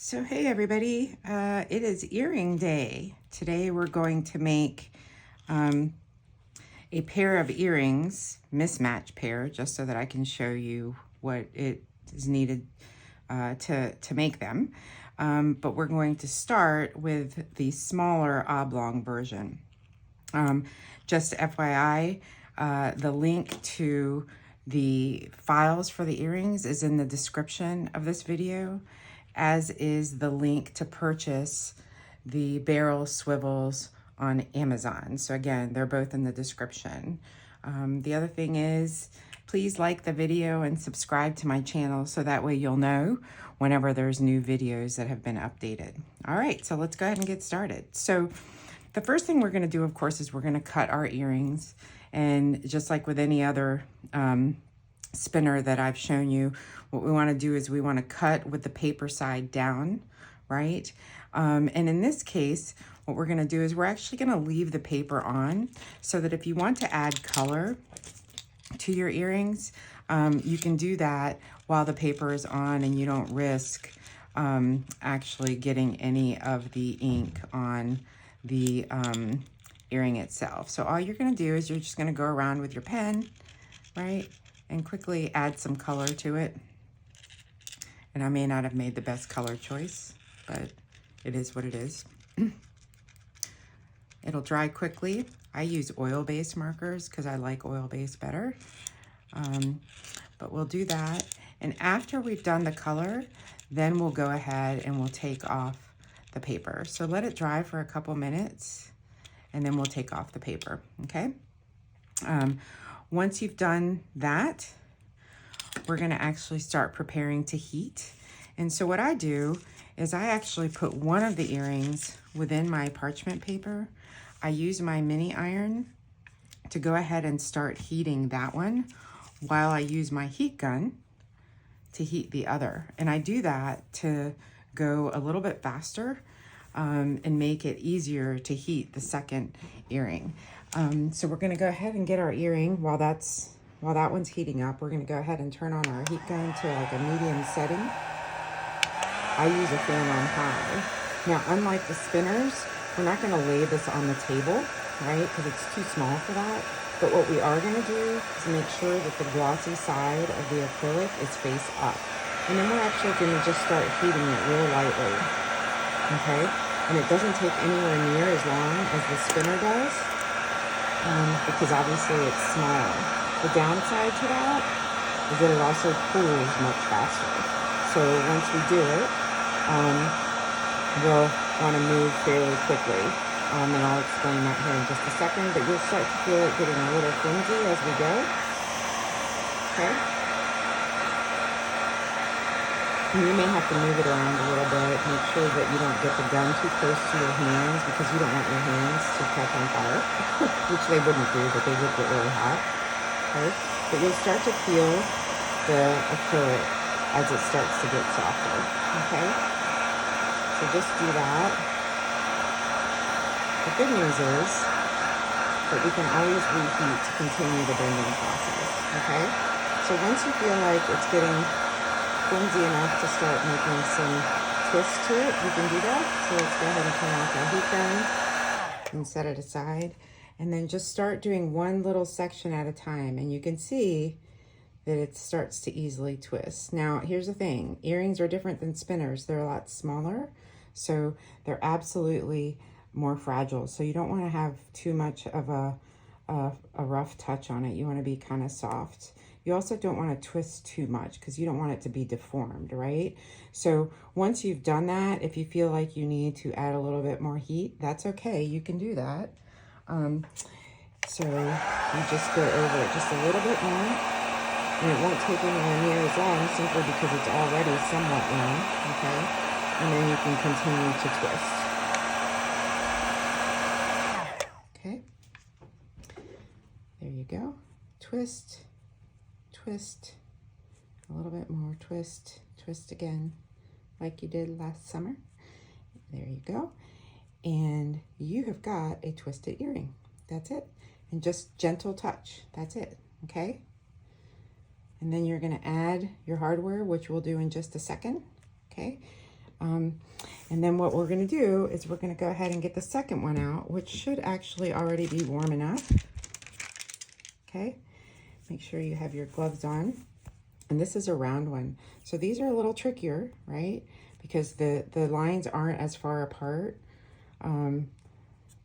So hey everybody, it is earring day. Today we're going to make a pair of earrings, mismatch pair, just so that I can show you what it is needed to make them. But we're going to start with the smaller oblong version. Just FYI, the link to the files for the earrings is in the description of this video, as is the link to purchase the barrel swivels on Amazon. So again, they're both in the description. The other thing is, please like the video and subscribe to my channel so that way you'll know whenever there's new videos that have been updated. All right, so let's go ahead and get started. So the first thing we're gonna do, of course, is we're gonna cut our earrings. And just like with any other spinner that I've shown you, what we want to do is we want to cut with the paper side down, right? And in this case, what we're going to do is we're actually going to leave the paper on so that if you want to add color to your earrings, you can do that while the paper is on and you don't risk actually getting any of the ink on the earring itself. So all you're going to do is you're just going to go around with your pen, right? And quickly add some color to it. And I may not have made the best color choice, but it is what it is. It'll dry quickly. I use oil-based markers because I like oil-based better. But we'll do that. And after we've done the color, then we'll go ahead and we'll take off the paper. So let it dry for a couple minutes and then we'll take off the paper, okay? Once you've done that, we're gonna actually start preparing to heat. And so what I do is I actually put one of the earrings within my parchment paper. I use my mini iron to go ahead and start heating that one while I use my heat gun to heat the other. And I do that to go a little bit faster and make it easier to heat the second earring. So we're gonna go ahead and get our earring while that one's heating up. We're gonna go ahead and turn on our heat gun to like a medium setting. I use a fan on high. Now, unlike the spinners, we're not gonna lay this on the table, right? Because it's too small for that. But what we are gonna do is make sure that the glossy side of the acrylic is face up. And then we're actually gonna just start heating it real lightly, okay? And it doesn't take anywhere near as long as the spinner does, because obviously it's smaller. The downside to that is that it also cools much faster. So once we do it, we'll want to move fairly quickly. And I'll explain that here in just a second, but you'll start to feel it getting a little flimsy as we go. Okay? And you may have to move it around a little bit. Make sure that you don't get the gun too close to your hands because you don't want your hands to catch on fire, which they wouldn't do, but they would get really hot. Okay? But you'll start to feel the acrylic as it starts to get softer. Okay? So just do that. The good news is that we can always reheat to continue the bending process. Okay? So once you feel like it's getting flimsy enough to start making some twists to it, you can do that. So let's go ahead and turn off our heat gun and set it aside. And then just start doing one little section at a time. And you can see that it starts to easily twist. Now, here's the thing. Earrings are different than spinners. They're a lot smaller. So they're absolutely more fragile. So you don't want to have too much of a rough touch on it. You want to be kind of soft. You also don't want to twist too much because you don't want it to be deformed, right? So once you've done that, if you feel like you need to add a little bit more heat, that's okay. You can do that. So you just go over it just a little bit more, and it won't take anywhere near as long simply because it's already somewhat long, okay? And then you can continue to twist. Okay, there you go. Twist, twist, a little bit more, twist, twist again, like you did last summer. There you go. And you have got a twisted earring. That's it. And just gentle touch. That's it. Okay? And then you're going to add your hardware, which we'll do in just a second. Okay? And then what we're going to do is we're going to go ahead and get the second one out, which should actually already be warm enough. Okay, make sure you have your gloves on. And this is a round one. So these are a little trickier, right? Because the lines aren't as far apart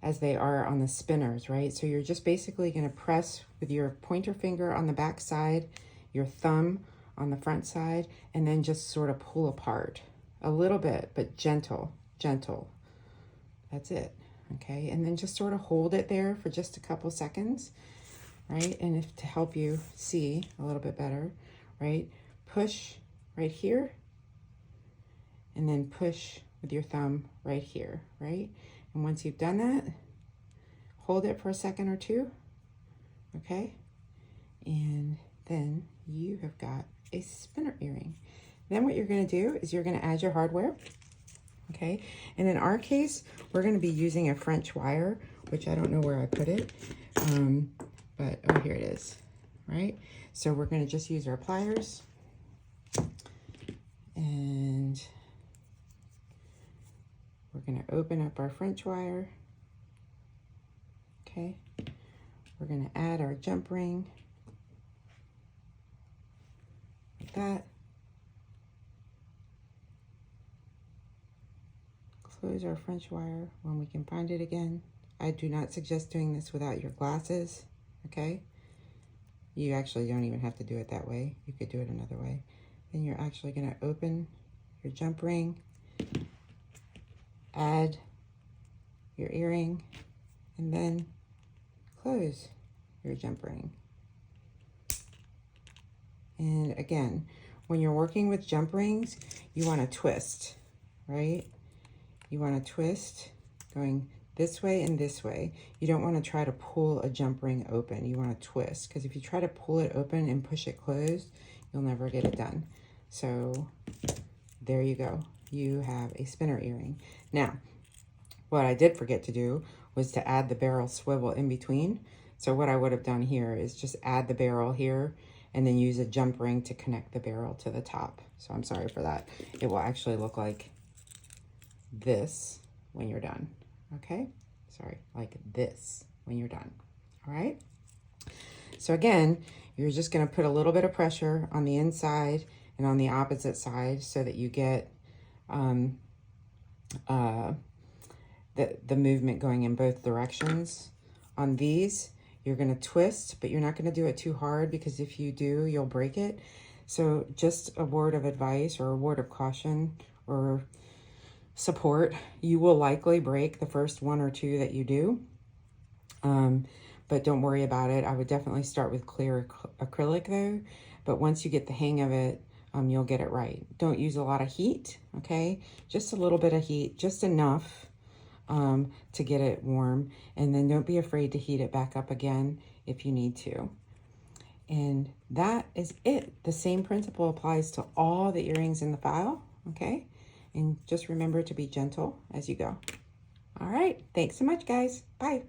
as they are on the spinners, right? So you're just basically going to press with your pointer finger on the back side, your thumb on the front side, and then just sort of pull apart a little bit, but gentle, gentle. That's it, okay? And then just sort of hold it there for just a couple seconds, right? And if to help you see a little bit better, right? Push right here, and then push with your thumb right here, right? And once you've done that, hold it for a second or two, okay? And then you have got a spinner earring. Then what you're gonna do is you're gonna add your hardware, okay? And in our case, we're gonna be using a French wire, which I don't know where I put it, but oh, here it is, right? So we're gonna just use our pliers, and we're gonna open up our French wire, okay? We're gonna add our jump ring, like that. Close our French wire when we can find it again. I do not suggest doing this without your glasses, okay? You actually don't even have to do it that way. You could do it another way. Then you're actually gonna open your jump ring, add your earring, and then close your jump ring. And again, when you're working with jump rings, you wanna twist, right? You wanna twist going this way and this way. You don't wanna try to pull a jump ring open. You wanna twist, because if you try to pull it open and push it closed, you'll never get it done. So there you go. You have a spinner earring. Now, what I did forget to do was to add the barrel swivel in between. So what I would have done here is just add the barrel here and then use a jump ring to connect the barrel to the top. So I'm sorry for that. It will actually look like this when you're done, okay? Sorry, like this when you're done, all right? So again, you're just gonna put a little bit of pressure on the inside and on the opposite side so that you get the movement going in both directions. On these, you're gonna twist, but you're not gonna do it too hard, because if you do, you'll break it. So just a word of advice or a word of caution or support, you will likely break the first one or two that you do, but don't worry about it. I would definitely start with clear acrylic though, but once you get the hang of it, you'll get it right. Don't use a lot of heat, okay? Just a little bit of heat, just enough to get it warm, and then don't be afraid to heat it back up again if you need to. And that is it. The same principle applies to all the earrings in the file, okay? And just remember to be gentle as you go. All right, thanks so much, guys. Bye.